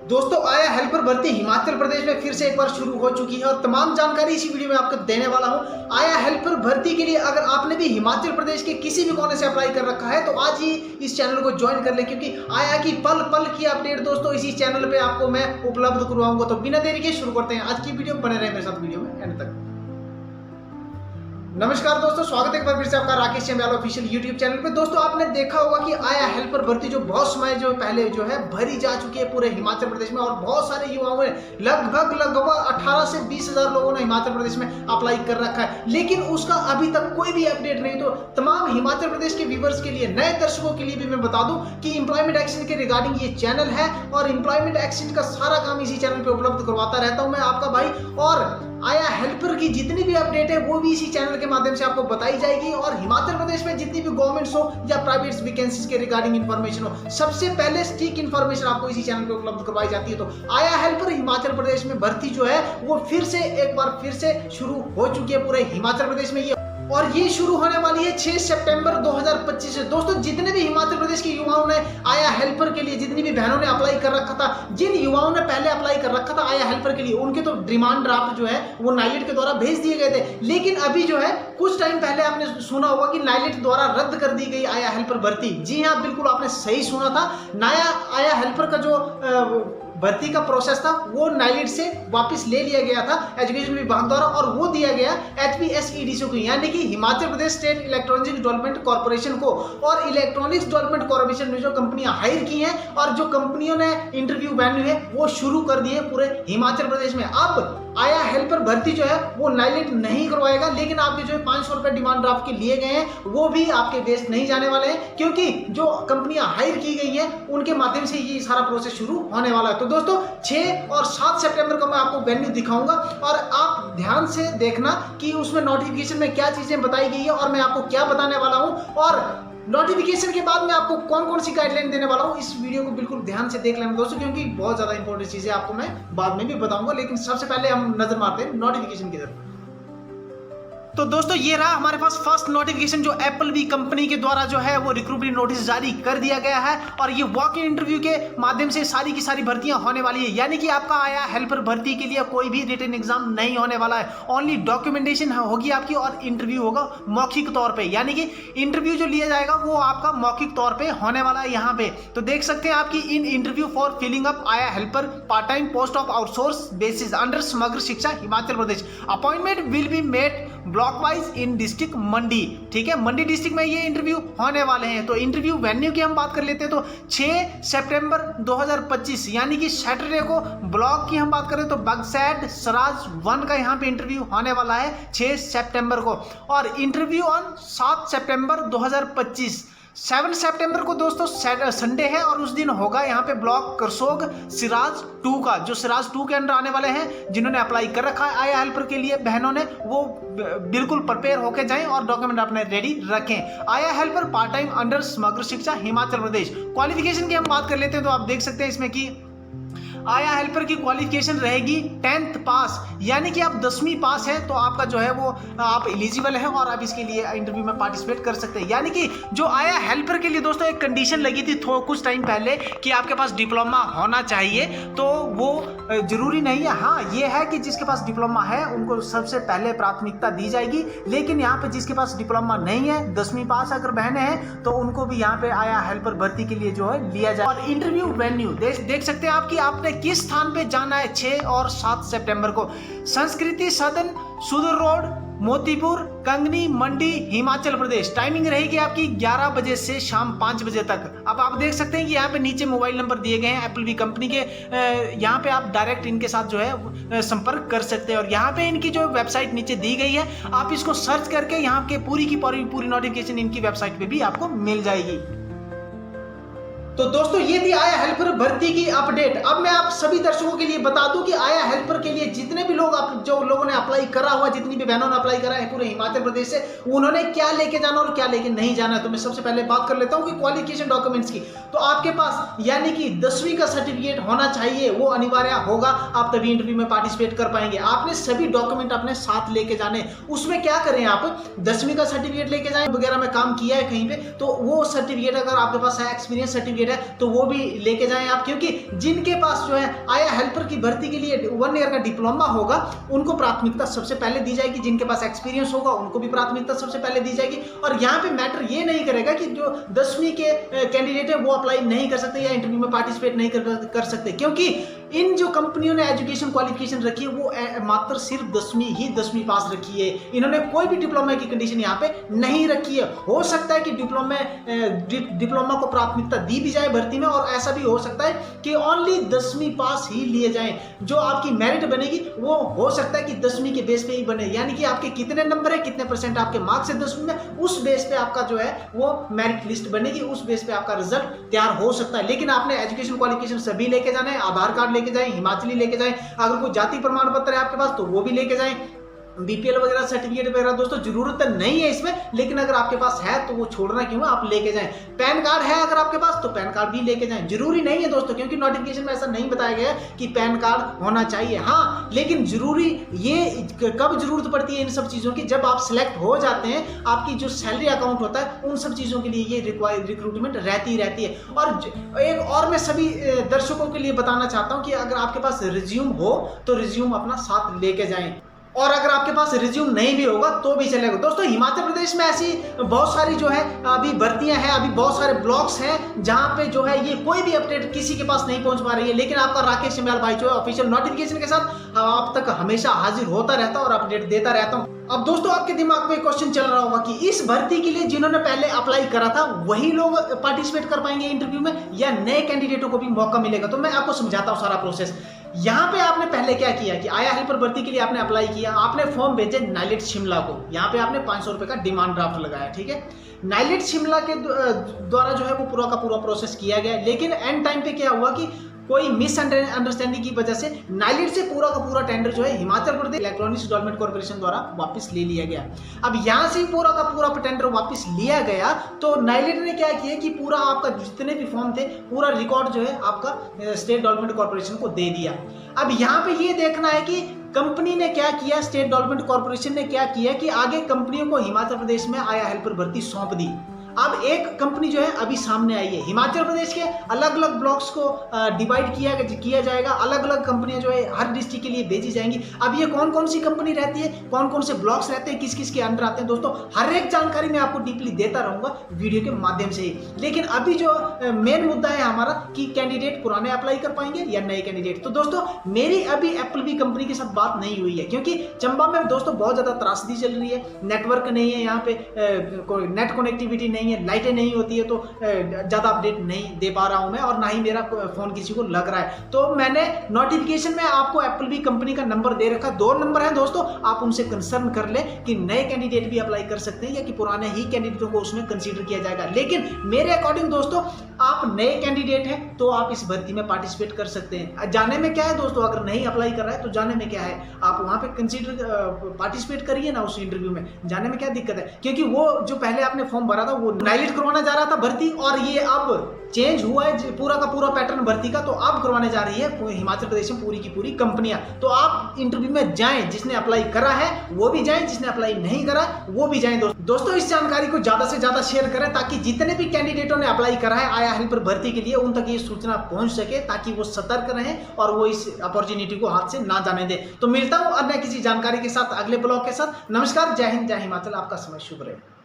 दोस्तों आया हेल्पर भर्ती हिमाचल प्रदेश में फिर से एक बार शुरू हो चुकी है और तमाम जानकारी इसी वीडियो में आपको देने वाला हूं। आया हेल्पर भर्ती के लिए अगर आपने भी हिमाचल प्रदेश के किसी भी कोने से अप्लाई कर रखा है तो आज ही इस चैनल को ज्वाइन कर ले, क्योंकि आया की पल पल की अपडेट दोस्तों इसी चैनल पे आपको मैं उपलब्ध करवाऊंगा। तो बिना देरी के शुरू करते हैं आज की वीडियो। बने रहे मेरे साथ वीडियो में एंड तक। नमस्कार दोस्तों, स्वागत है एक बार फिर से आपका राकेश चंबयाल ऑफिशियल यूट्यूब चैनल पे। दोस्तों आपने देखा होगा कि आया हेल्पर भर्ती जो बहुत समय जो पहले जो है भरी जा चुकी है पूरे हिमाचल प्रदेश में और बहुत सारे युवाओं ने लगभग 18 से 20 हजार लोगों ने हिमाचल प्रदेश में अप्लाई कर रखा है, लेकिन उसका अभी तक कोई भी अपडेट नहीं। तो तमाम हिमाचल प्रदेश के व्यूवर्स के लिए, नए दर्शकों के लिए भी मैं बता दूं कि एम्प्लॉयमेंट एक्सचेंज के रिगार्डिंग ये चैनल है और एम्प्लॉयमेंट एक्सचेंज का सारा काम इसी चैनल पे उपलब्ध करवाता रहता हूं मैं आपका भाई। और आया हेल्पर की जितनी भी अपडेट है वो भी इसी चैनल के माध्यम से आपको बताई जाएगी और हिमाचल प्रदेश में जितनी भी गवर्नमेंट्स हो या प्राइवेट वैकेंसीज के रिगार्डिंग इंफॉर्मेशन हो, सबसे पहले स्टिक इंफॉर्मेशन आपको इसी चैनल पे उपलब्ध करवाई जाती है। तो आया हेल्पर हिमाचल प्रदेश में भर्ती जो है वो फिर से एक बार फिर से शुरू हो चुकी है पूरे हिमाचल प्रदेश में। ये और ये शुरू होने वाली है 6 सितंबर 2025 से। दोस्तों जितने भी हिमाचल प्रदेश के युवाओं ने आया हेल्पर के लिए, जितनी भी बहनों ने अप्लाई कर रखा था, जिन युवाओं ने पहले अप्लाई कर रखा था आया हेल्पर के लिए, उनके तो डिमांड ड्राफ्ट जो है वो नाइलेट के द्वारा भेज दिए गए थे। लेकिन अभी जो है कुछ टाइम पहले आपने सुना होगा कि नाइलेट द्वारा रद्द कर दी गई आया हेल्पर भर्ती। जी हाँ, बिल्कुल आपने सही सुना था। नया आया हेल्पर का जो भर्ती का प्रोसेस था वो नाइलेट से वापस ले लिया गया था एजुकेशन विभाग द्वारा और वो दिया गया HPSEDC को, यानी कि Himachal Pradesh state electronics development corporation को। और इलेक्ट्रॉनिक्स डेवलपमेंट कॉर्पोरेशन में जो कंपनियां हायर की हैं और जो कंपनियों ने इंटरव्यू वेन्यू है वो शुरू कर दिए पूरे हिमाचल प्रदेश में। अब आया हेल्पर भर्ती जो है वो नाइलेट नहीं करवाएगा, लेकिन आपके जो 500 रुपए डिमांड ड्राफ्ट के लिए गए हैं वो भी आपके वेस्ट नहीं जाने वाले हैं, क्योंकि जो कंपनियां हायर की गई हैं उनके माध्यम से ये सारा प्रोसेस शुरू होने वाला है। तो दोस्तों 6 और 7 सितंबर को मैं आपको वेन्यू दिखाऊंगा और आप ध्यान से देखना कि उसमें नोटिफिकेशन में क्या चीजें बताई गई है और मैं आपको क्या बताने वाला हूं और नोटिफिकेशन के बाद मैं आपको कौन कौन सी गाइडलाइन देने वाला हूं। इस वीडियो को बिल्कुल ध्यान से देख लेना दोस्तों, क्योंकि बहुत ज्यादा इंपॉर्टेंट चीजें आपको मैं बाद में भी बताऊंगा। लेकिन सबसे पहले हम नजर मारते हैं नोटिफिकेशन की तरफ। तो दोस्तों ये रहा हमारे पास फर्स्ट नोटिफिकेशन जो एप्पल कंपनी के द्वारा जो है वो रिक्रूटमेंट नोटिस जारी कर दिया गया है और ये वॉक इन इंटरव्यू के माध्यम से सारी की सारी भर्तियां होने वाली है। यानी कि आपका आया हेल्पर भर्ती के लिए कोई भी रिटन एग्जाम नहीं होने वाला है, ओनली डॉक्यूमेंटेशन होगी आपकी और इंटरव्यू होगा मौखिक तौर पे। यानी कि इंटरव्यू जो लिया जाएगा वो आपका मौखिक तौर पे होने वाला है। यहाँ पे तो देख सकते हैं आपकी in interview for filling up aaya helper part time post of outsource basis under Samagra Shiksha Himachal Pradesh. Appointment will be made block wise in district Mandi. ठीक है, मंडी डिस्ट्रिक्ट में ये इंटरव्यू होने वाले हैं। तो इंटरव्यू वेन्यू की हम बात कर लेते हैं तो 6 सितंबर 2025 यानी कि सैटरडे को। ब्लॉक की हम बात करें तो बगसैड सराज 1 का यहाँ पे इंटरव्यू होने वाला है 6 सितंबर को। और इंटरव्यू ऑन 7 सितंबर 2025। 7 सितंबर को दोस्तों संडे है और उस दिन होगा यहाँ पे ब्लॉक करसोग सिराज 2 का, जो सिराज 2 के अंडर आने वाले हैं। जिन्होंने अप्लाई कर रखा है आया हेल्पर के लिए बहनों ने, वो बिल्कुल प्रिपेयर होके जाएं और डॉक्यूमेंट अपने रेडी रखें। आया helper part time under Samagra Shiksha Himachal प्रदेश। क्वालिफिकेशन की हम बात कर लेते हैं तो आप देख सकते हैं इसमें कि आया हेल्पर की क्वालिफिकेशन रहेगी 10th पास, यानी कि आप 10वीं पास है तो आपका जो है वो आप एलिजिबल है और आप इसके लिए इंटरव्यू में पार्टिसिपेट कर सकते हैं। यानी कि जो आया हेल्पर के लिए दोस्तों एक कंडीशन लगी थी कुछ टाइम पहले कि आपके पास डिप्लोमा होना चाहिए, तो वो जरूरी नहीं है। हाँ ये है कि जिसके पास डिप्लोमा है उनको सबसे पहले प्राथमिकता दी जाएगी, लेकिन यहाँ पे जिसके पास डिप्लोमा नहीं है, 10वीं पास अगर बहने हैं तो उनको भी यहाँ पे आया हेल्पर भर्ती के लिए जो है लिया जाए। और इंटरव्यू वेन्यू देख सकते हैं आपकी आपने किस स्थान पे जाना है 6 और 7 सितंबर को। संस्कृति सदन सुदूर रोड मोतीपुर कंगनी मंडी हिमाचल प्रदेश। टाइमिंग रहेगी आपकी 11 बजे से शाम 5 बजे तक। अब आप देख सकते हैं कि यहाँ पे नीचे मोबाइल नंबर दिए गए हैं एप्पल कंपनी के, यहाँ पे आप डायरेक्ट इनके साथ जो है संपर्क कर सकते हैं। और यहाँ पे इनकी जो वेबसाइट नीचे दी गई है आप इसको सर्च करके यहाँ के पूरी की पूरी नोटिफिकेशन इनकी वेबसाइट पे भी आपको मिल जाएगी। तो दोस्तों ये थी आया हेल्पर भर्ती की अपडेट। अब मैं आप सभी दर्शकों के लिए बता दूं कि आया हेल्पर के लिए जितने भी लोग जो लोगों ने अप्लाई करा हुआ, जितनी भी बहनों ने अप्लाई करा है पूरे हिमाचल प्रदेश से, उन्होंने क्या लेके जाना और क्या लेके नहीं जाना है। तो मैं सबसे पहले बात कर लेता हूं कि क्वालिफिकेशन डॉक्यूमेंट्स की। तो आपके पास यानी कि 10वीं का सर्टिफिकेट होना चाहिए, वो अनिवार्य होगा, आप तभी इंटरव्यू में पार्टिसिपेट कर पाएंगे। आपने सभी डॉक्यूमेंट अपने साथ लेके जाने। उसमें क्या करें, आप 10वीं का सर्टिफिकेट लेके जाएं, वगैरह में काम किया है कहीं पे तो वो सर्टिफिकेट अगर आपके पास है, एक्सपीरियंस सर्टिफिकेट सर्टिफिकेट है तो वो भी लेके जाएं आप, क्योंकि जिनके पास जो है आया हेल्पर की भर्ती के लिए 1 ईयर का डिप्लोमा होगा उनको प्राथमिकता सबसे पहले दी जाएगी, जिनके पास एक्सपीरियंस होगा उनको भी प्राथमिकता सबसे पहले दी जाएगी। और यहाँ पे मैटर ये नहीं करेगा कि जो 10वीं के कैंडिडेट है वो अप्लाई नहीं कर सकते या इंटरव्यू में पार्टिसिपेट नहीं कर सकते, क्योंकि इन जो कंपनियों ने एजुकेशन क्वालिफिकेशन रखी है वो मात्र सिर्फ 10वीं पास रखी है। इन्होंने कोई भी डिप्लोमा की कंडीशन यहाँ पे नहीं रखी है। हो सकता है कि डिप्लोमा को प्राथमिकता दी भी जाए भर्ती में, और ऐसा भी हो सकता है कि ओनली 10वीं पास ही लिए जाएं। जो आपकी मेरिट बनेगी वो हो सकता है कि 10वीं के बेस पे ही बने, यानी कि आपके कितने नंबर है, कितने परसेंट आपके मार्क्स है 10वीं में, उस बेस पे आपका जो है वो मेरिट लिस्ट बनेगी, उस बेस पे आपका रिजल्ट तैयार हो सकता है। लेकिन आपने एजुकेशन क्वालिफिकेशन सभी लेके जाना है, आधार कार्ड लेके जाएं, हिमाचली लेके जाएं, अगर कोई जाति प्रमाण पत्र है आपके पास तो वो भी लेके जाएं, बीपीएल वगैरह सर्टिफिकेट वगैरह दोस्तों जरूरत नहीं है इसमें, लेकिन अगर आपके पास है तो वो छोड़ना क्यों है, आप लेके जाएं। पैन कार्ड है अगर आपके पास तो पैन कार्ड भी लेके जाएं, जरूरी नहीं है दोस्तों, क्योंकि नोटिफिकेशन में ऐसा नहीं बताया गया है कि पैन कार्ड होना चाहिए। हाँ, लेकिन जरूरी ये कब जरूरत पड़ती है इन सब चीज़ों की, जब आप सिलेक्ट हो जाते हैं, आपकी जो सैलरी अकाउंट होता है उन सब चीज़ों के लिए ये रिक्रूटमेंट रहती है। और एक और मैं सभी दर्शकों के लिए बताना चाहता हूँ कि अगर आपके पास रिज्यूम हो तो रिज्यूम अपना साथ लेके जाएं, और अगर आपके पास रिज्यूम नहीं भी होगा तो भी चलेगा। दोस्तों हिमाचल प्रदेश में ऐसी बहुत सारी जो है अभी भर्तियां हैं, अभी बहुत सारे ब्लॉक्स हैं जहां पे जो है ये कोई भी अपडेट किसी के पास नहीं पहुंच पा रही है, लेकिन आपका राकेश सिमराल भाई जो है ऑफिशियल नोटिफिकेशन के साथ आप तक हमेशा हाजिर होता रहता है और अपडेट देता रहता हूं। अब दोस्तों आपके दिमाग में एक क्वेश्चन चल रहा होगा कि इस भर्ती के लिए जिन्होंने पहले अप्लाई करा था वही लोग पार्टिसिपेट कर पाएंगे इंटरव्यू में या नए कैंडिडेटों को भी मौका मिलेगा। तो मैं आपको समझाता हूँ सारा प्रोसेस। यहाँ पे आपने पहले क्या किया कि आया हेल्पर भर्ती के लिए आपने अप्लाई किया, आपने फॉर्म भेजे नाइलेट शिमला को, यहाँ पे आपने 500 रुपए का डिमांड ड्राफ्ट लगाया, ठीक है। नाइलेट शिमला के द्वारा जो है वो पूरा का पूरा प्रोसेस किया गया, लेकिन एंड टाइम पे क्या हुआ कि कोई मिसअंडरस्टैंडिंग की वजह से नाइलेट से पूरा का पूरा टेंडर जो है Himachal Pradesh electronics development corporation द्वारा वापस ले लिया गया। अब यहाँ से पूरा का पूरा टेंडर वापस लिया गया तो नाइलेट ने क्या किया कि पूरा आपका जितने भी फॉर्म थे पूरा रिकॉर्ड जो है आपका स्टेट डेवलपमेंट कॉर्पोरेशन को दे दिया। अब यहाँ पे ये देखना है कि कंपनी ने क्या किया, स्टेट डेवलपमेंट कॉर्पोरेशन ने क्या किया कि आगे कंपनियों को हिमाचल प्रदेश में आया हेल्पर भर्ती सौंप दी। अब एक कंपनी जो है अभी सामने आई है, हिमाचल प्रदेश के अलग अलग ब्लॉक्स को डिवाइड किया जाएगा, अलग अलग कंपनियां जो है हर डिस्ट्रिक्ट के लिए भेजी जाएंगी। अब ये कौन कौन सी कंपनी रहती है, कौन कौन से ब्लॉक्स रहते हैं, किस किस के अंडर आते हैं, दोस्तों हर एक जानकारी मैं आपको डीपली देता रहूंगा वीडियो के माध्यम से ही। लेकिन अभी जो मेन मुद्दा है हमारा कि कैंडिडेट पुराने अप्लाई कर पाएंगे या नए कैंडिडेट। तो दोस्तों मेरी अभी एप्पल कंपनी के साथ बात नहीं हुई है, क्योंकि चंबा में दोस्तों बहुत ज्यादा त्रासदी चल रही है, नेटवर्क नहीं है, यहाँ पे नेट कनेक्टिविटी नहीं है, लाइटें नहीं होती है, तो ज़्यादा अपडेट नहीं दे पा रहा हूं मैं, और ना ही मेरा फ़ोन किसी को लग रहा है। तो मैंने नोटिफिकेशन में आपको एप्पल कंपनी का नंबर दे रखा, 2 नंबर है दोस्तों, आप उनसे कंसर्न कर लें कि नए कैंडिडेट भी अप्लाई कर सकते हैं या कि पुराने ही कैंडिडेटों को उसमें कंसीडर किया जाएगा। लेकिन मेरे अकॉर्डिंग दोस्तों आप नए कैंडिडेट हैं तो आप इस भर्ती में पार्टिसिपेट कर सकते हैं। जाने में क्या है दोस्तों, अगर नहीं अप्लाई कर रहा है तो जाने में क्या है, आप वहाँ पे कंसीडर पार्टिसिपेट करिए ना उस इंटरव्यू में, जाने में क्या दिक्कत है। क्योंकि वो जो पहले आपने फॉर्म भरा था वो नाइलेट करवाना जा रहा था भर्ती, और ये अब चेंज हुआ है पूरा का पूरा पैटर्न भर्ती का, तो अब करवाने जा रही है हिमाचल प्रदेश में पूरी की पूरी कंपनियां। तो आप इंटरव्यू में जाएं, जिसने अप्लाई करा है वो भी जाएं, जिसने अप्लाई नहीं करा वो भी जाएं। दोस्तों इस जानकारी को ज्यादा से ज्यादा शेयर करें ताकि जितने भी कैंडिडेटों ने अप्लाई करा है आया हेल्पर भर्ती के लिए उन तक ये सूचना पहुंच सके, ताकि वो सतर्क रहें और वो इस अपॉर्चुनिटी को हाथ से ना जाने दे। तो मिलता हूं अन्य किसी जानकारी के साथ अगले ब्लॉग के साथ। नमस्कार, जय हिंद, जय हिमाचल, आपका समय शुभ रहे।